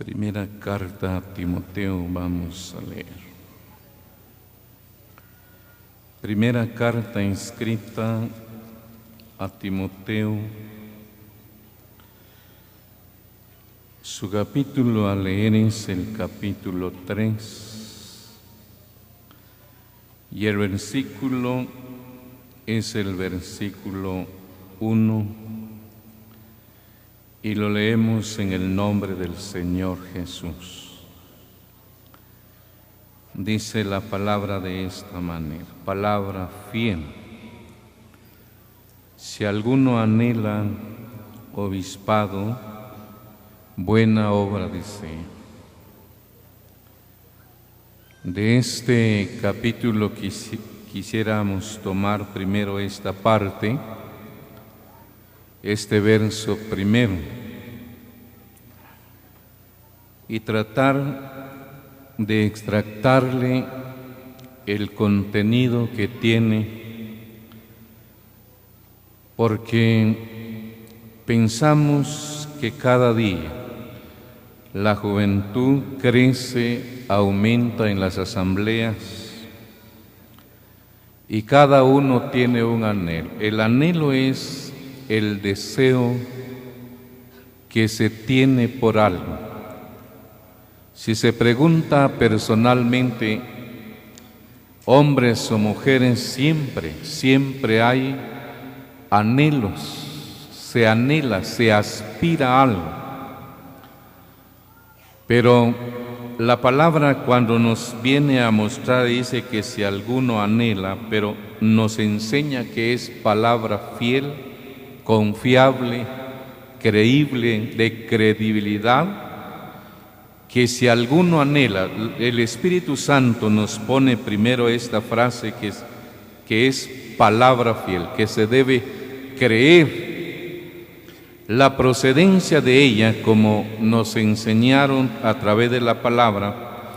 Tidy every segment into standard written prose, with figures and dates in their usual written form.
Primera carta a Timoteo, vamos a leer. Primera carta escrita a Timoteo, su capítulo a leer es el capítulo 3 y el versículo es el versículo 1 y lo leemos en el nombre del Señor Jesús. Dice la palabra de esta manera, palabra fiel. Si alguno anhela obispado, buena obra desea. De este capítulo quisiéramos tomar primero esta parte, este verso primero, y tratar de extractarle el contenido que tiene, porque pensamos que cada día la juventud crece, aumenta en las asambleas y cada uno tiene un anhelo. El anhelo es el deseo que se tiene por algo. Si se pregunta personalmente, hombres o mujeres, siempre hay anhelos, se anhela, se aspira a algo. Pero la palabra cuando nos viene a mostrar dice que si alguno anhela, pero nos enseña que es palabra fiel, confiable, creíble, de credibilidad, que si alguno anhela, el Espíritu Santo nos pone primero esta frase que es palabra fiel, que se debe creer la procedencia de ella, como nos enseñaron a través de la palabra,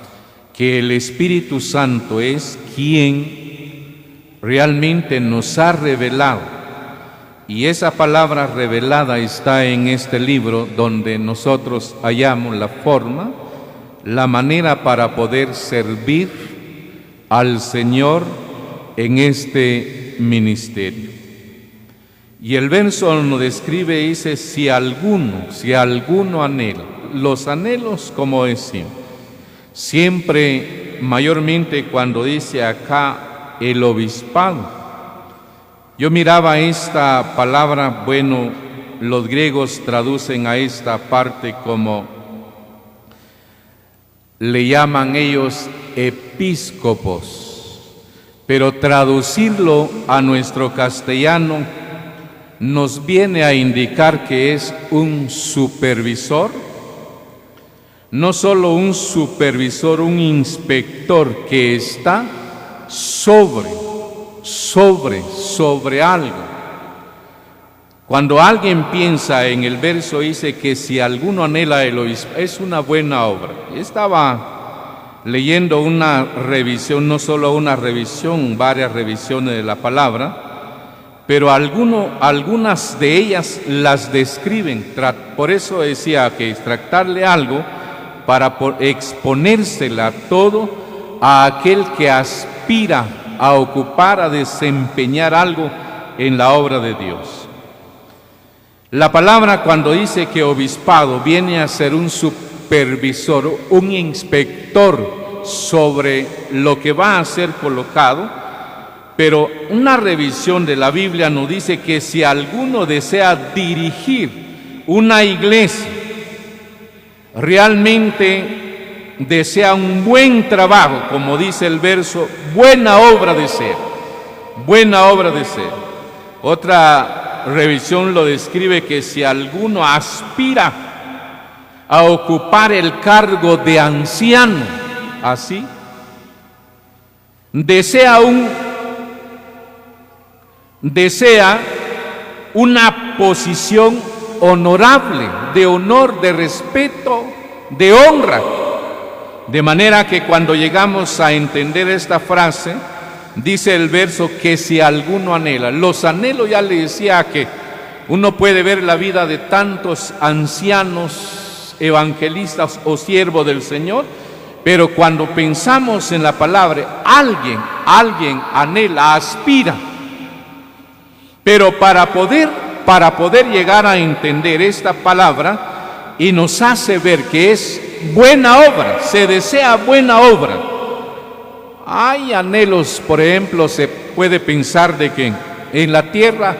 que el Espíritu Santo es quien realmente nos ha revelado. Y esa palabra revelada está en este libro donde nosotros hallamos la forma, la manera para poder servir al Señor en este ministerio. Y el verso nos describe, dice, si alguno anhela. Los anhelos, como decimos, siempre, mayormente cuando dice acá el obispado. Yo miraba esta palabra, bueno, los griegos traducen a esta parte como, le llaman ellos episcopos, pero traducirlo a nuestro castellano nos viene a indicar que es un supervisor, no solo un supervisor, un inspector que está sobre algo. Cuando alguien piensa en el verso, dice que si alguno anhela el obispo, es una buena obra. Estaba leyendo una revisión, no solo una revisión, varias revisiones de la palabra, pero algunas de ellas las describen. Por eso decía que extractarle algo para exponérsela todo a aquel que aspira a ocupar, a desempeñar algo en la obra de Dios. La palabra cuando dice que obispado viene a ser un supervisor, un inspector sobre lo que va a ser colocado, pero una revisión de la Biblia nos dice que si alguno desea dirigir una iglesia, realmente desea un buen trabajo, como dice el verso, buena obra desea, buena obra desea. Otra revisión lo describe que si alguno aspira a ocupar el cargo de anciano, así, desea una posición honorable, de honor, de respeto, de honra. De manera que cuando llegamos a entender esta frase, dice el verso que si alguno anhela. Los anhelos, ya le decía que uno puede ver la vida de tantos ancianos evangelistas o siervos del Señor, pero cuando pensamos en la palabra, alguien anhela, aspira. Pero para poder llegar a entender esta palabra, y nos hace ver que es buena obra, se desea buena obra. Hay anhelos, por ejemplo, se puede pensar de que en la tierra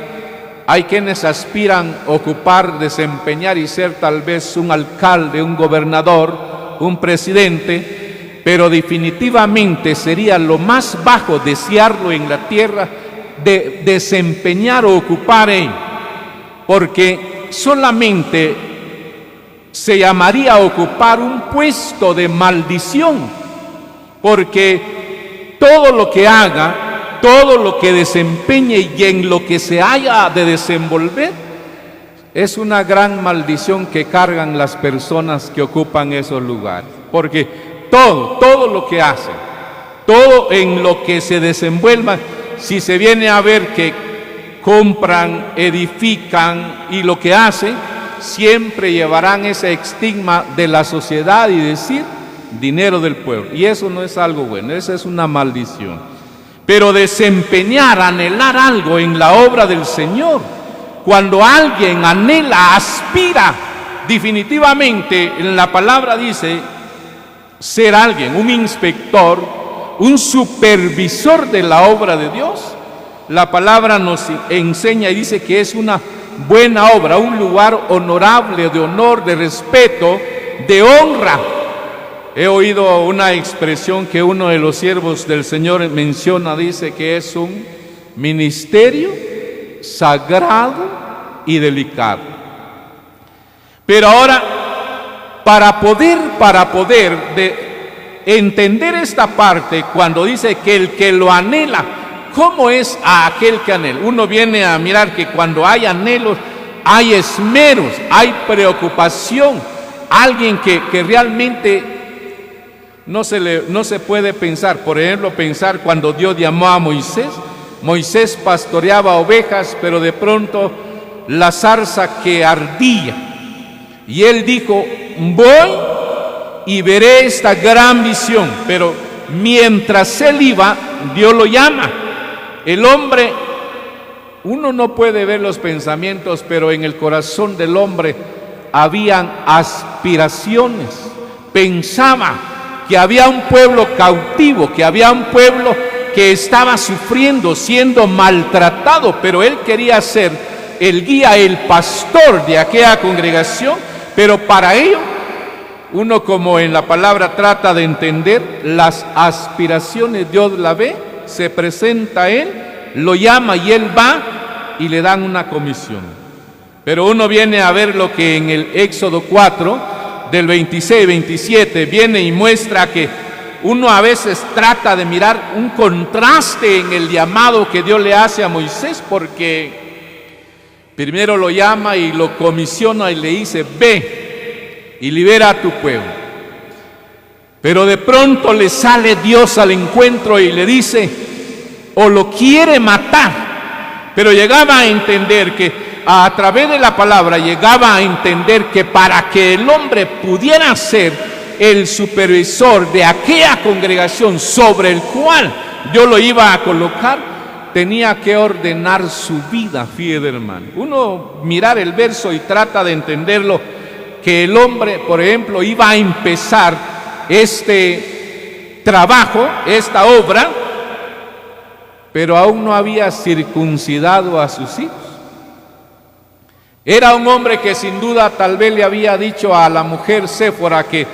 hay quienes aspiran a ocupar, desempeñar y ser tal vez un alcalde, un gobernador, un presidente, pero definitivamente sería lo más bajo desearlo en la tierra, de desempeñar o ocupar él, porque solamente se llamaría ocupar un puesto de maldición, porque todo lo que haga, todo lo que desempeñe y en lo que se haya de desenvolver, es una gran maldición que cargan las personas que ocupan esos lugares, porque todo lo que hacen, todo en lo que se desenvuelvan, si se viene a ver que compran, edifican y lo que hacen, siempre llevarán ese estigma de la sociedad y decir dinero del pueblo. Y eso no es algo bueno, eso es una maldición. Pero desempeñar, anhelar algo en la obra del Señor, cuando alguien anhela, aspira, definitivamente en la palabra dice ser alguien, un inspector, un supervisor de la obra de Dios. La palabra nos enseña y dice que es una buena obra, un lugar honorable, de honor, de respeto, de honra. He oído una expresión que uno de los siervos del Señor menciona, dice que es un ministerio sagrado y delicado. Pero ahora, para poder entender esta parte, cuando dice que el que lo anhela, ¿cómo es a aquel que anhela? Uno viene a mirar que cuando hay anhelos, hay esmeros, hay preocupación. Alguien que realmente no se puede pensar. Por ejemplo, pensar cuando Dios llamó a Moisés. Moisés pastoreaba ovejas, pero de pronto la zarza que ardía. Y él dijo, voy y veré esta gran visión. Pero mientras él iba, Dios lo llama. El hombre, uno no puede ver los pensamientos, pero en el corazón del hombre habían aspiraciones. Pensaba que había un pueblo cautivo, que había un pueblo que estaba sufriendo, siendo maltratado, pero él quería ser el guía, el pastor de aquella congregación. Pero para ello, uno, como en la palabra trata de entender las aspiraciones, Dios la ve, se presenta a él, lo llama y él va y le dan una comisión. Pero uno viene a ver lo que en el Éxodo 4, del 26-27, viene y muestra que uno a veces trata de mirar un contraste en el llamado que Dios le hace a Moisés, porque primero lo llama y lo comisiona y le dice, ve y libera a tu pueblo. Pero de pronto le sale Dios al encuentro y le dice, o lo quiere matar. Pero llegaba a entender que a través de la palabra, llegaba a entender que para que el hombre pudiera ser el supervisor de aquella congregación sobre el cual Dios lo iba a colocar, tenía que ordenar su vida, fíjate hermano. Uno mirar el verso y trata de entenderlo, que el hombre, por ejemplo, iba a empezar este trabajo, esta obra, pero aún no había circuncidado a sus hijos. Era un hombre que sin duda tal vez le había dicho a la mujer Séfora que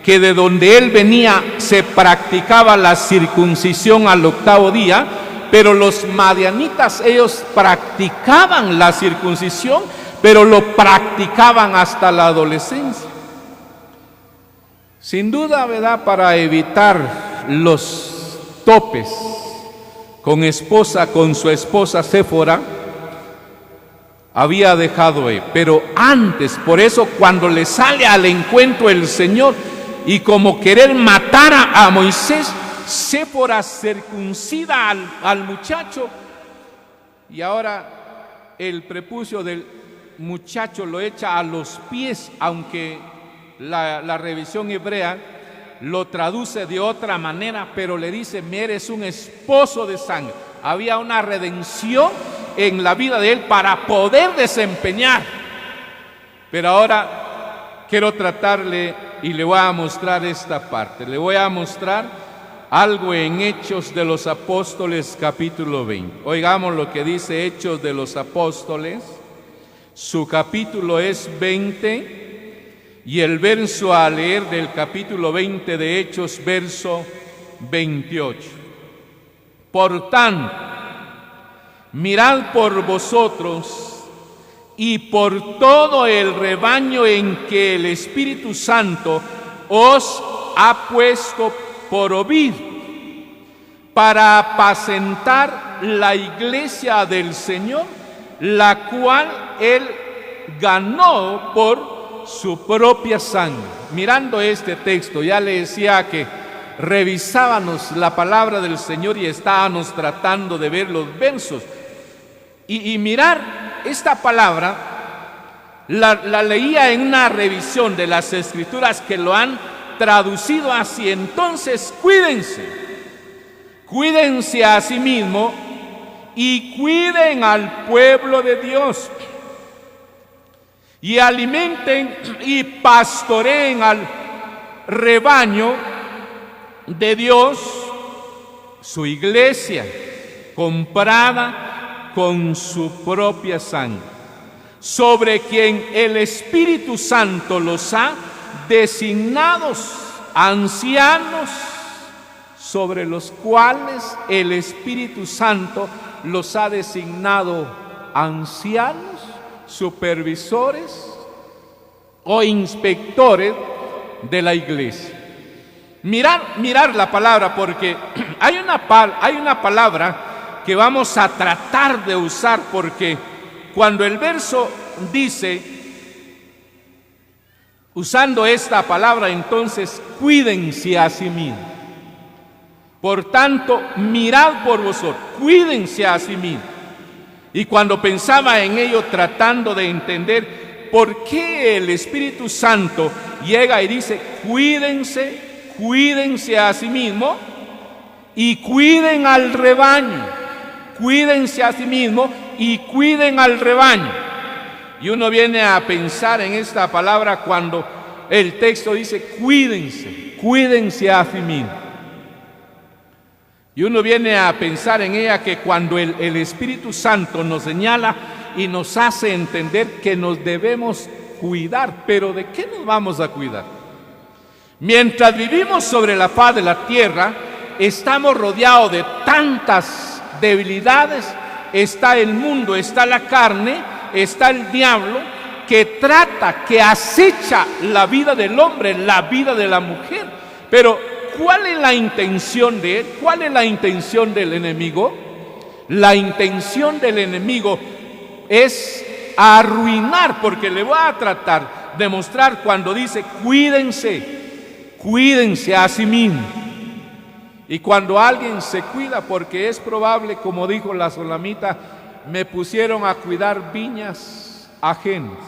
de donde él venía se practicaba la circuncisión al 8º día, pero los madianitas, ellos practicaban la circuncisión, pero lo practicaban hasta la adolescencia. Sin duda, ¿verdad?, para evitar los topes con su esposa Séfora, había dejado él. Pero antes, por eso cuando le sale al encuentro el Señor y como querer matar a Moisés, Séfora circuncida al muchacho, y ahora el prepucio del muchacho lo echa a los pies, aunque la revisión hebrea lo traduce de otra manera, pero le dice: eres un esposo de sangre. Había una redención en la vida de él para poder desempeñar. Pero ahora quiero tratarle y le voy a mostrar esta parte. Le voy a mostrar algo en Hechos de los Apóstoles capítulo 20. Oigamos lo que dice Hechos de los Apóstoles. Su capítulo es 20 y el verso a leer del capítulo 20 de Hechos, verso 28. Por tanto, mirad por vosotros y por todo el rebaño en que el Espíritu Santo os ha puesto por ovid, para apacentar la iglesia del Señor, la cual Él ganó por su propia sangre. Mirando este texto, ya le decía que revisábamos la palabra del Señor y estábamos tratando de ver los versos. Y mirar esta palabra, la leía en una revisión de las Escrituras que lo han traducido así. Entonces, cuídense a sí mismo y cuiden al pueblo de Dios, y alimenten y pastoreen al rebaño de Dios, su iglesia, comprada con su propia sangre, sobre quien el Espíritu Santo los ha designados ancianos, sobre los cuales el Espíritu Santo los ha designado ancianos, supervisores o inspectores de la iglesia. Mirar la palabra, porque hay una palabra que vamos a tratar de usar, porque cuando el verso dice, usando esta palabra, entonces cuídense a sí mismos. Por tanto, mirad por vosotros, cuídense a sí mismos. Y cuando pensaba en ello, tratando de entender por qué el Espíritu Santo llega y dice: cuídense a sí mismo y cuiden al rebaño. Cuídense a sí mismo y cuiden al rebaño. Y uno viene a pensar en esta palabra cuando el texto dice: cuídense a sí mismo. Y uno viene a pensar en ella que cuando el Espíritu Santo nos señala y nos hace entender que nos debemos cuidar. ¿Pero de qué nos vamos a cuidar? Mientras vivimos sobre la faz de la tierra, estamos rodeados de tantas debilidades. Está el mundo, está la carne, está el diablo, que acecha la vida del hombre, la vida de la mujer. Pero ¿cuál es la intención de él? ¿Cuál es la intención del enemigo? La intención del enemigo es arruinar, porque le voy a tratar de mostrar cuando dice cuídense a sí mismo. Y cuando alguien se cuida, porque es probable, como dijo la solamita, me pusieron a cuidar viñas ajenas.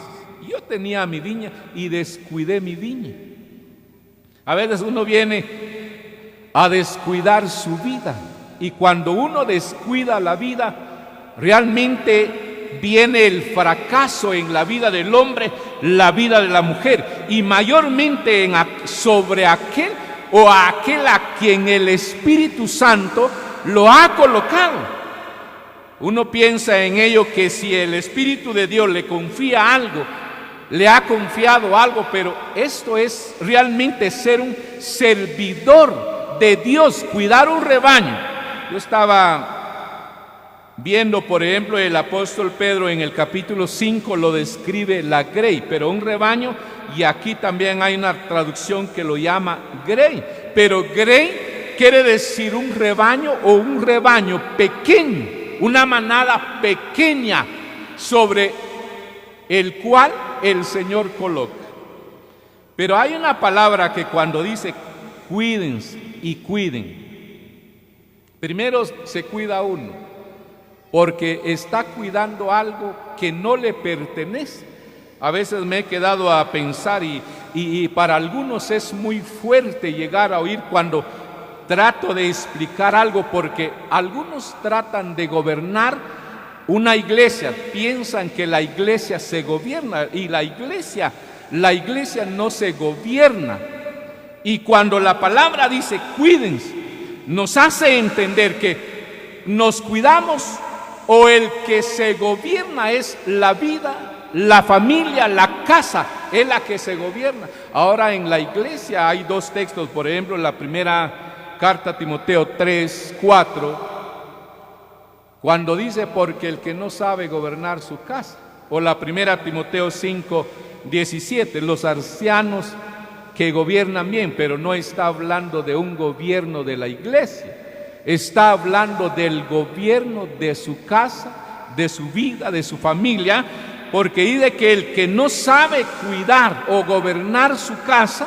Yo tenía mi viña y descuidé mi viña. A veces uno viene a descuidar su vida, y cuando uno descuida la vida, realmente viene el fracaso en la vida del hombre, la vida de la mujer, y mayormente sobre aquel a quien el Espíritu Santo lo ha colocado. Uno piensa en ello, que si el Espíritu de Dios le confía algo, le ha confiado algo, pero esto es realmente ser un servidor de Dios, cuidar un rebaño. Yo estaba viendo, por ejemplo, el apóstol Pedro en el capítulo 5 lo describe la grey, pero un rebaño, y aquí también hay una traducción que lo llama grey, pero grey quiere decir un rebaño o un rebaño pequeño, una manada pequeña sobre el cual el Señor coloca. Pero hay una palabra que cuando dice cuídense y cuiden, primero se cuida uno, porque está cuidando algo que no le pertenece, A veces me he quedado a pensar y para algunos es muy fuerte llegar a oír cuando trato de explicar algo, porque algunos tratan de gobernar una iglesia, piensan que la iglesia se gobierna y la iglesia no se gobierna. Y cuando la palabra dice cuídense, nos hace entender que nos cuidamos o el que se gobierna es la vida, la familia, la casa, es la que se gobierna. Ahora en la iglesia hay dos textos, por ejemplo, la primera carta a Timoteo 3:4, cuando dice porque el que no sabe gobernar su casa, o la primera Timoteo 5:17, los ancianos que gobiernan bien, pero no está hablando de un gobierno de la iglesia, está hablando del gobierno de su casa, de su vida, de su familia, porque dice que el que no sabe cuidar o gobernar su casa,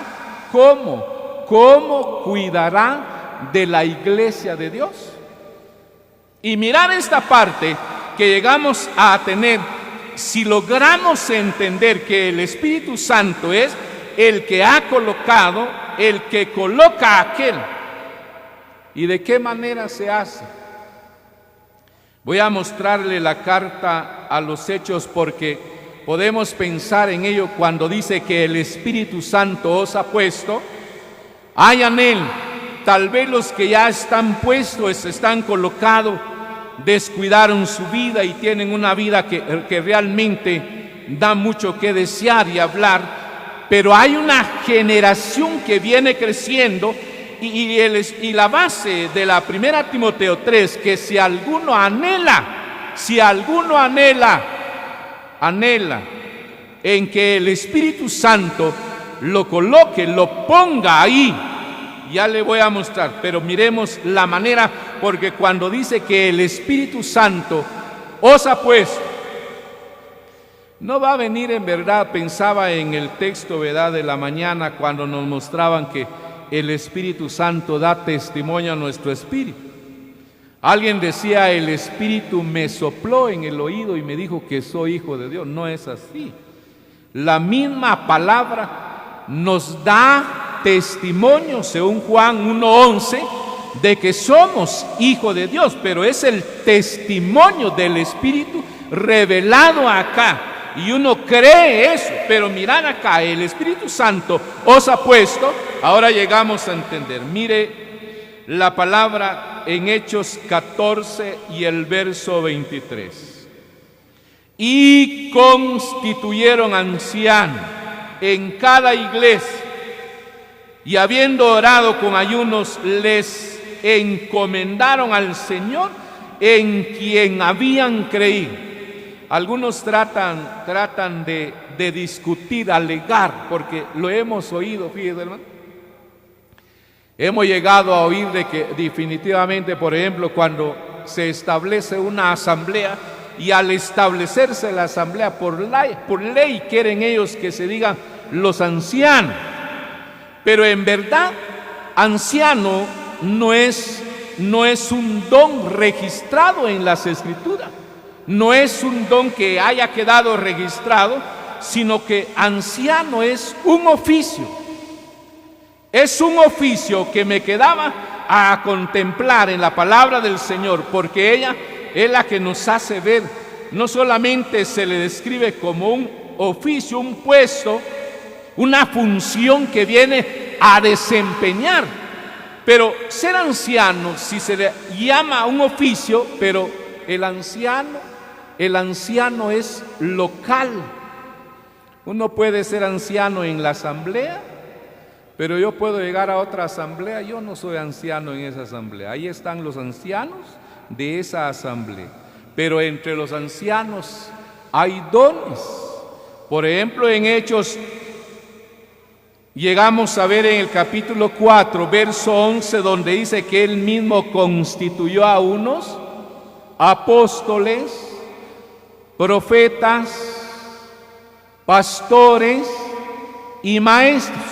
¿cómo cuidará de la iglesia de Dios? Y mirar esta parte que llegamos a tener, si logramos entender que el Espíritu Santo es el que ha colocado, el que coloca a aquel. ¿Y de qué manera se hace? Voy a mostrarle la carta a los Hechos porque podemos pensar en ello cuando dice que el Espíritu Santo os ha puesto. Hayan él, tal vez los que ya están puestos, están colocados, descuidaron su vida y tienen una vida que realmente da mucho que desear y hablar, pero hay una generación que viene creciendo. Y la base de la primera Timoteo 3, que si alguno anhela en que el Espíritu Santo lo coloque, lo ponga ahí, ya le voy a mostrar, pero miremos la manera, porque cuando dice que el Espíritu Santo os ha puesto, no va a venir en verdad. Pensaba en el texto, ¿verdad?, de la mañana, cuando nos mostraban que el Espíritu Santo da testimonio a nuestro espíritu. Alguien decía, el Espíritu me sopló en el oído y me dijo que soy hijo de Dios. No es así. La misma palabra nos da testimonio, según Juan 1:11, de que somos hijos de Dios, pero es el testimonio del Espíritu revelado acá. Y uno cree eso, pero mirad acá, el Espíritu Santo os ha puesto. Ahora llegamos a entender. Mire la palabra en Hechos 14 y el verso 23. Y constituyeron ancianos en cada iglesia, y habiendo orado con ayunos, les encomendaron al Señor en quien habían creído. Algunos tratan de discutir, alegar, porque lo hemos oído, fíjese, hermano. Hemos llegado a oír de que definitivamente, por ejemplo, cuando se establece una asamblea, y al establecerse la asamblea por ley quieren ellos que se digan los ancianos. Pero en verdad, anciano no es un don registrado en las Escrituras. No es un don que haya quedado registrado, sino que anciano es un oficio. Es un oficio que me quedaba a contemplar en la palabra del Señor, porque ella es la que nos hace ver, no solamente se le describe como un oficio, un puesto, una función que viene a desempeñar, pero ser anciano, si se le llama un oficio, pero el anciano es local. Uno puede ser anciano en la asamblea, pero yo puedo llegar a otra asamblea. Yo no soy anciano en esa asamblea. Ahí están los ancianos de esa asamblea. Pero entre los ancianos hay dones. Por ejemplo, en Hechos llegamos a ver en el capítulo 4, verso 11, donde dice que él mismo constituyó a unos apóstoles, profetas, pastores y maestros.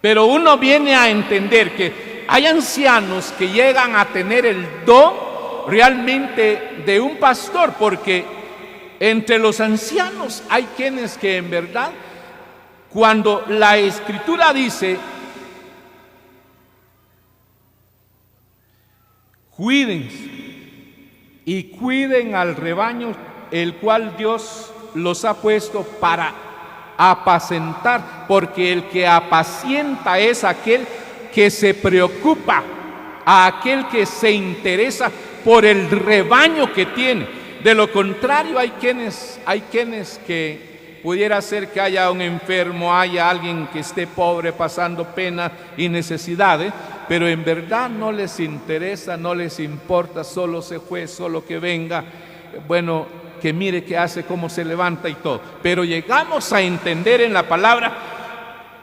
Pero uno viene a entender que hay ancianos que llegan a tener el don realmente de un pastor, porque Entre los ancianos hay quienes que en verdad, cuando la Escritura dice, cuídense y cuiden al rebaño, el cual Dios los ha puesto para apacentar, porque el que apacienta es aquel que se preocupa, a aquel que se interesa por el rebaño que tiene. De lo contrario, hay quienes que pudiera ser que haya un enfermo, haya alguien que esté pobre, pasando pena y necesidades, pero en verdad no les interesa, no les importa, solo se fue, solo que venga, bueno, que mire qué hace, cómo se levanta y todo. Pero llegamos a entender en la palabra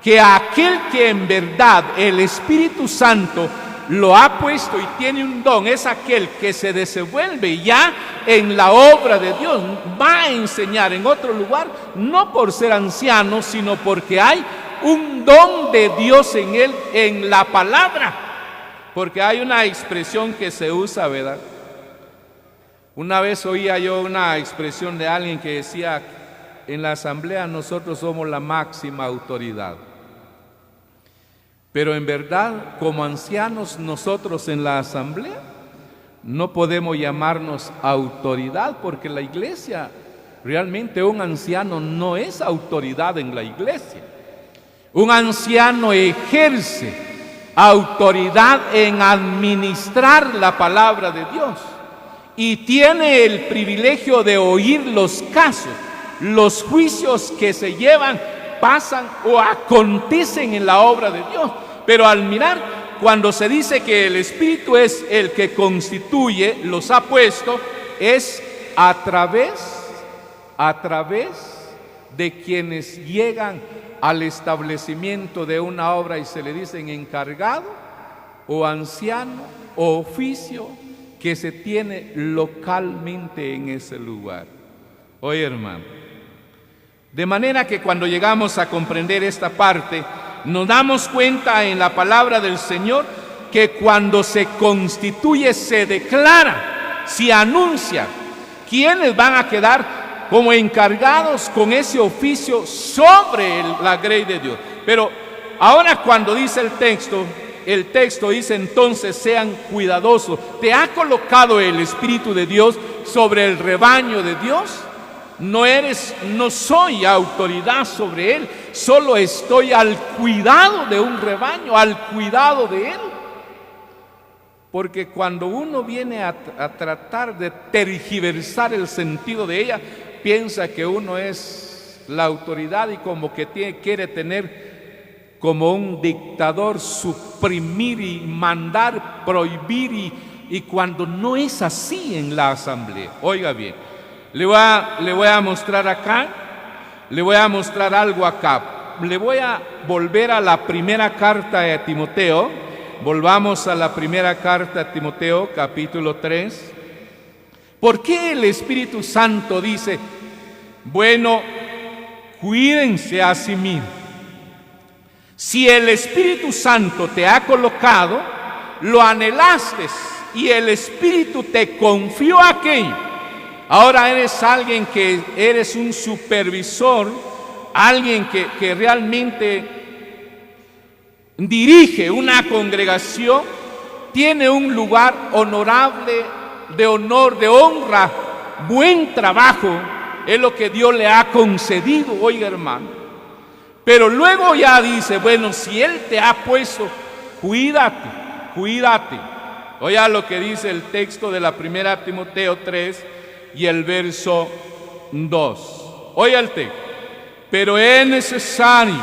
que aquel que en verdad el Espíritu Santo lo ha puesto y tiene un don, es aquel que se desenvuelve ya en la obra de Dios. Va a enseñar en otro lugar, no por ser anciano, sino porque hay un don de Dios en él, en la palabra. Porque hay una expresión que se usa, ¿verdad? Una vez oía yo una expresión de alguien que decía, en la asamblea nosotros somos la máxima autoridad. Pero en verdad, como ancianos, nosotros en la asamblea no podemos llamarnos autoridad, porque la iglesia, realmente un anciano no es autoridad en la iglesia. Un anciano ejerce autoridad en administrar la palabra de Dios y tiene el privilegio de oír los casos, los juicios que se llevan, pasan o acontecen en la obra de Dios. Pero al mirar, cuando se dice que el Espíritu es el que constituye, los ha puesto, es a través de quienes llegan al establecimiento de una obra y se le dicen encargado o anciano o oficio que se tiene localmente en ese lugar. Oye, hermano, de manera que cuando llegamos a comprender esta parte, nos damos cuenta en la palabra del Señor que cuando se constituye, se declara, se anuncia quiénes van a quedar como encargados con ese oficio sobre la grey de Dios. Pero ahora cuando dice el texto dice entonces sean cuidadosos. ¿Te ha colocado el Espíritu de Dios sobre el rebaño de Dios? No soy autoridad sobre él, solo estoy al cuidado de un rebaño, al cuidado de él. Porque cuando uno viene a tratar de tergiversar el sentido de ella, piensa que uno es la autoridad y como que quiere tener como un dictador, suprimir y mandar, prohibir, y cuando no es así en la asamblea. Oiga bien, le voy a mostrar acá, le voy a mostrar algo acá. Le voy a volver a la primera carta de Timoteo. Volvamos a la primera carta de Timoteo, capítulo 3. ¿Por qué el Espíritu Santo dice, bueno, cuídense a sí mismos? Si el Espíritu Santo te ha colocado, lo anhelaste y el Espíritu te confió aquello. Ahora eres alguien que eres un supervisor, alguien que realmente dirige una congregación, tiene un lugar honorable, de honor, de honra, buen trabajo, es lo que Dios le ha concedido, oiga hermano. Pero luego ya dice, bueno, si Él te ha puesto, cuídate. Oiga lo que dice el texto de la primera Timoteo 3 y el verso 2. Oiga el texto. Pero es necesario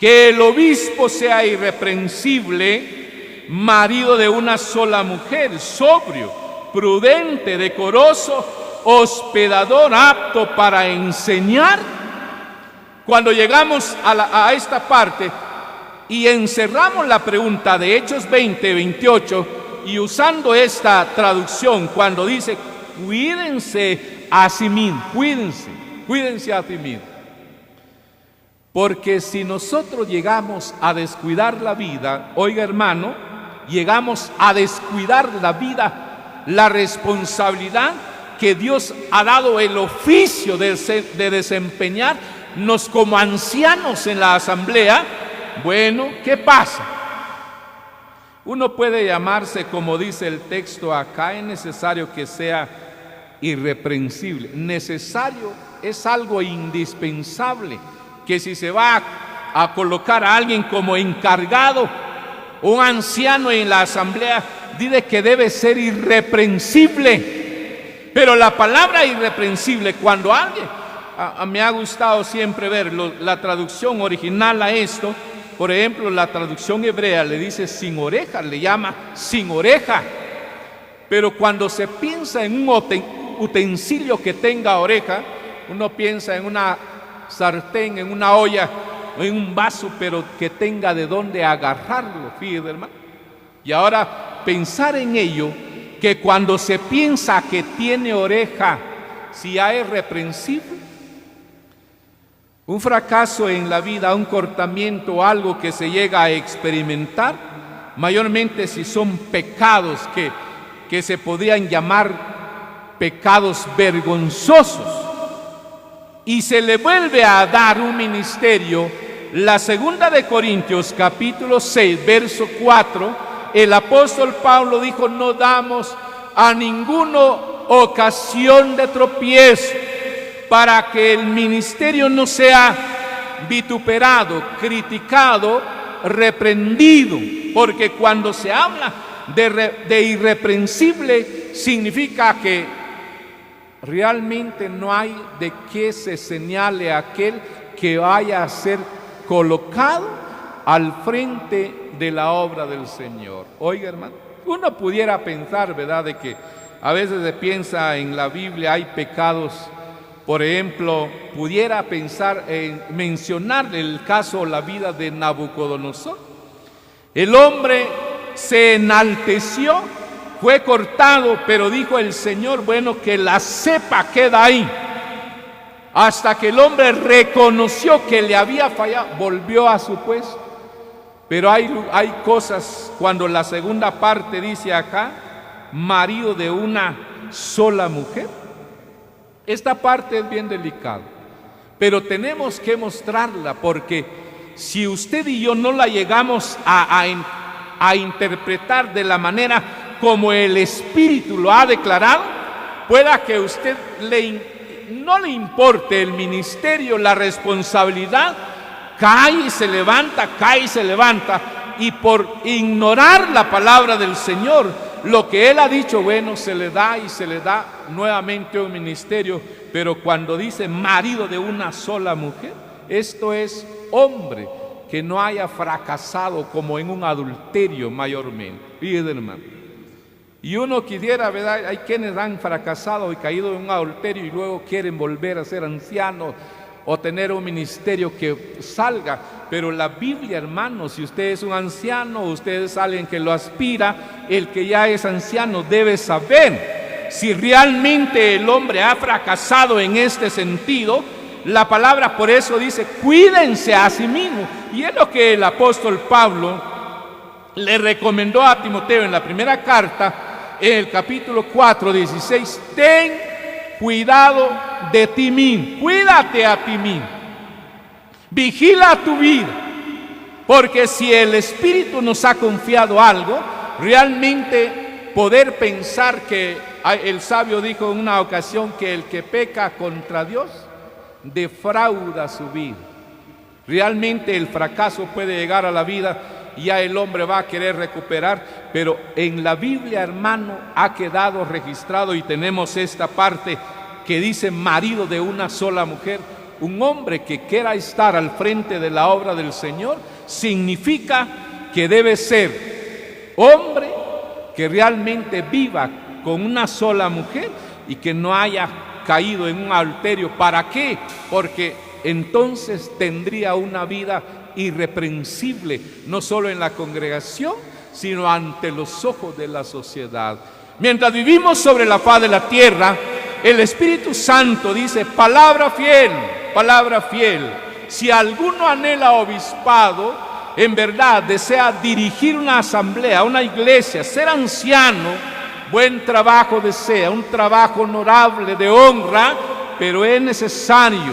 que el obispo sea irreprensible, marido de una sola mujer, sobrio, prudente, decoroso, hospedador, apto para enseñar. Cuando llegamos a esta parte y encerramos la pregunta de Hechos 20, 28, y usando esta traducción, cuando dice, cuídense a sí mismos, cuídense a sí mismos. Porque si nosotros llegamos a descuidar la vida, oiga hermano, llegamos a descuidar la vida, la responsabilidad, que Dios ha dado el oficio de desempeñarnos como ancianos en la asamblea, bueno, ¿qué pasa? Uno puede llamarse, como dice el texto acá, es necesario que sea irreprensible. Necesario es algo indispensable, que si se va a colocar a alguien como encargado, un anciano en la asamblea, dice que debe ser irreprensible. Pero la palabra irreprensible, cuando alguien, me ha gustado siempre ver la traducción original a esto. Por ejemplo, la traducción hebrea le dice sin oreja, le llama sin oreja. Pero cuando se piensa en un utensilio que tenga oreja, uno piensa en una sartén, en una olla, en un vaso, pero que tenga de dónde agarrarlo, fíjate, hermano. Y ahora pensar en ello, que cuando se piensa que tiene oreja, si ya es reprensible. Un fracaso en la vida, un cortamiento, algo que se llega a experimentar, mayormente si son pecados que se podrían llamar pecados vergonzosos, y se le vuelve a dar un ministerio. La segunda de Corintios capítulo 6 verso 4, el apóstol Pablo dijo: no damos a ninguna ocasión de tropiezo, para que el ministerio no sea vituperado, criticado, reprendido. Porque cuando se habla de irreprensible, significa que realmente no hay de qué se señale a aquel que vaya a ser colocado al frente de la obra del Señor. Oiga, hermano, uno pudiera pensar, ¿verdad?, de que a veces se piensa en la Biblia hay pecados. Por ejemplo, pudiera pensar en mencionar el caso o la vida de Nabucodonosor. El hombre se enalteció, fue cortado, pero dijo el Señor: bueno, que la cepa queda ahí. Hasta que el hombre reconoció que le había fallado, volvió a su puesto. Pero hay cosas, cuando la segunda parte dice acá, marido de una sola mujer. Esta parte es bien delicada, pero tenemos que mostrarla, porque si usted y yo no la llegamos a interpretar de la manera como el Espíritu lo ha declarado, pueda que a usted no le importe el ministerio, la responsabilidad, cae y se levanta, y por ignorar la palabra del Señor, lo que Él ha dicho, bueno, se le da y se le da nuevamente un ministerio. Pero cuando dice marido de una sola mujer, esto es hombre que no haya fracasado como en un adulterio mayormente. Fíjate, hermano. Y uno quisiera, ¿verdad? Hay quienes han fracasado y caído en un adulterio y luego quieren volver a ser ancianos o tener un ministerio que salga. Pero la Biblia, hermano, si usted es un anciano, usted es alguien que lo aspira, el que ya es anciano debe saber si realmente el hombre ha fracasado en este sentido. La palabra por eso dice: cuídense a sí mismo. Y es lo que el apóstol Pablo le recomendó a Timoteo en la primera carta, en el capítulo 4, 16. Ten cuidado de ti mismo, cuídate a ti mismo, vigila tu vida, porque si el Espíritu nos ha confiado algo, realmente poder pensar que el sabio dijo en una ocasión que el que peca contra Dios defrauda su vida. Realmente el fracaso puede llegar a la vida y ya el hombre va a querer recuperar, pero en la Biblia, hermano, ha quedado registrado, y tenemos esta parte que dice marido de una sola mujer. Un hombre que quiera estar al frente de la obra del Señor significa que debe ser hombre que realmente viva con una sola mujer y que no haya caído en un adulterio. ¿Para qué? Porque entonces tendría una vida irreprensible, no solo en la congregación, sino ante los ojos de la sociedad. Mientras vivimos sobre la faz de la tierra, el Espíritu Santo dice: palabra fiel, palabra fiel. Si alguno anhela obispado, en verdad desea dirigir una asamblea, una iglesia, ser anciano, buen trabajo desea, un trabajo honorable, de honra, pero es necesario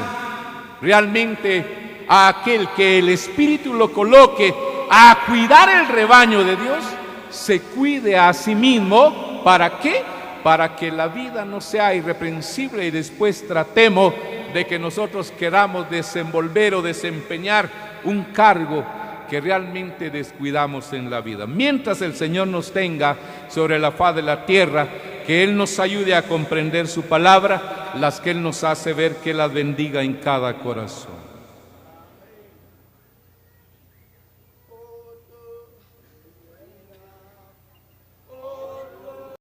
realmente a aquel que el Espíritu lo coloque a cuidar el rebaño de Dios, se cuide a sí mismo. ¿Para qué? Para que la vida no sea irreprensible y después tratemos de que nosotros queramos desenvolver o desempeñar un cargo que realmente descuidamos en la vida. Mientras el Señor nos tenga sobre la faz de la tierra, que Él nos ayude a comprender su palabra, las que Él nos hace ver, que las bendiga en cada corazón.